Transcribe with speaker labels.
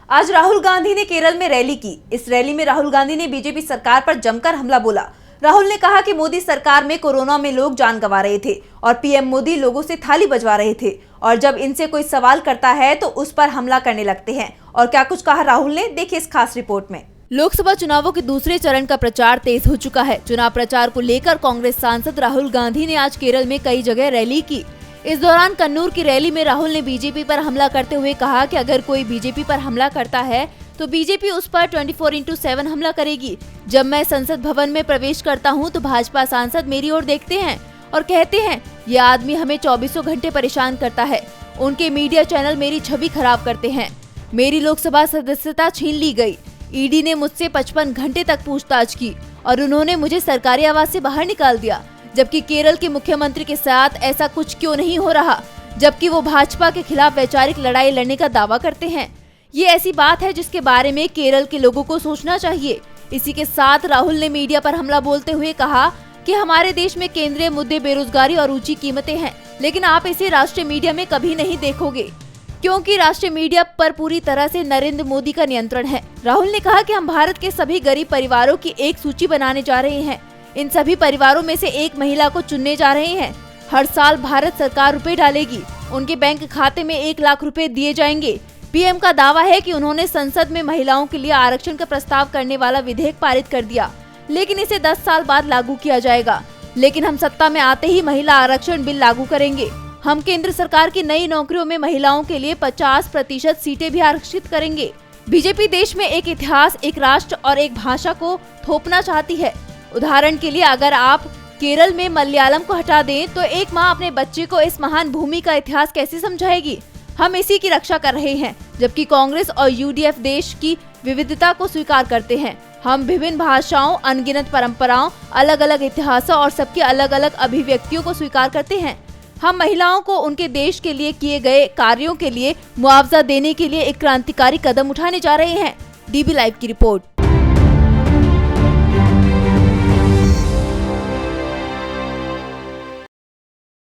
Speaker 1: आज राहुल गांधी ने केरल में रैली की। इस रैली में राहुल गांधी ने बीजेपी सरकार पर जमकर हमला बोला। राहुल ने कहा कि मोदी सरकार में कोरोना में लोग जान गंवा रहे थे और पीएम मोदी लोगों से थाली बजवा रहे थे और जब इनसे कोई सवाल करता है तो उस पर हमला करने लगते हैं। और क्या कुछ कहा राहुल ने, देखिए इस खास रिपोर्ट में। लोकसभा चुनावों के दूसरे चरण का प्रचार तेज हो चुका है। चुनाव प्रचार को लेकर कांग्रेस सांसद राहुल गांधी ने आज केरल में कई जगह रैली की। इस दौरान कन्नूर की रैली में राहुल ने बीजेपी पर हमला करते हुए कहा कि अगर कोई बीजेपी पर हमला करता है तो बीजेपी उस पर 24/7 हमला करेगी। जब मैं संसद भवन में प्रवेश करता हूं तो भाजपा सांसद मेरी ओर देखते हैं और कहते हैं ये आदमी हमें 24 घंटे परेशान करता है। उनके मीडिया चैनल मेरी छवि खराब करते हैं। मेरी लोकसभा सदस्यता छीन ली गई। ईडी ने मुझसे 55 घंटे तक पूछताछ की और उन्होंने मुझे सरकारी आवास से बाहर निकाल दिया। जबकि केरल के मुख्यमंत्री के साथ ऐसा कुछ क्यों नहीं हो रहा, जबकि वो भाजपा के खिलाफ वैचारिक लड़ाई लड़ने का दावा करते हैं। ये ऐसी बात है जिसके बारे में केरल के लोगों को सोचना चाहिए। इसी के साथ राहुल ने मीडिया पर हमला बोलते हुए कहा कि हमारे देश में केंद्रीय मुद्दे बेरोजगारी और ऊंची कीमतें हैं, लेकिन आप इसे राष्ट्रीय मीडिया में कभी नहीं देखोगे क्योंकि राष्ट्रीय मीडिया पर पूरी तरह से नरेंद्र मोदी का नियंत्रण है। राहुल ने कहा कि हम भारत के सभी गरीब परिवारों की एक सूची बनाने जा रहे हैं। इन सभी परिवारों में से एक महिला को चुनने जा रहे हैं। हर साल भारत सरकार रुपए डालेगी। उनके बैंक खाते में 1 लाख रुपए दिए जाएंगे। पीएम का दावा है कि उन्होंने संसद में महिलाओं के लिए आरक्षण का प्रस्ताव करने वाला विधेयक पारित कर दिया, लेकिन इसे 10 साल बाद लागू किया जाएगा। लेकिन हम सत्ता में आते ही महिला आरक्षण बिल लागू करेंगे। हम केंद्र सरकार की नई नौकरियों में महिलाओं के लिए 50% सीटें भी आरक्षित करेंगे। बीजेपी देश में एक इतिहास, एक राष्ट्र और एक भाषा को थोपना चाहती है। उदाहरण के लिए अगर आप केरल में मलयालम को हटा दें तो एक माँ अपने बच्चे को इस महान भूमि का इतिहास कैसे समझाएगी। हम इसी की रक्षा कर रहे हैं, जबकि कांग्रेस और यूडीएफ देश की विविधता को स्वीकार करते हैं। हम विभिन्न भाषाओं, अनगिनत परंपराओं, अलग अलग इतिहासों और सबकी अलग अलग अभिव्यक्तियों को स्वीकार करते हैं। हम महिलाओं को उनके देश के लिए किए गए कार्यों के लिए मुआवजा देने के लिए एक क्रांतिकारी कदम उठाने जा रहे हैं। डीबी लाइव की रिपोर्ट।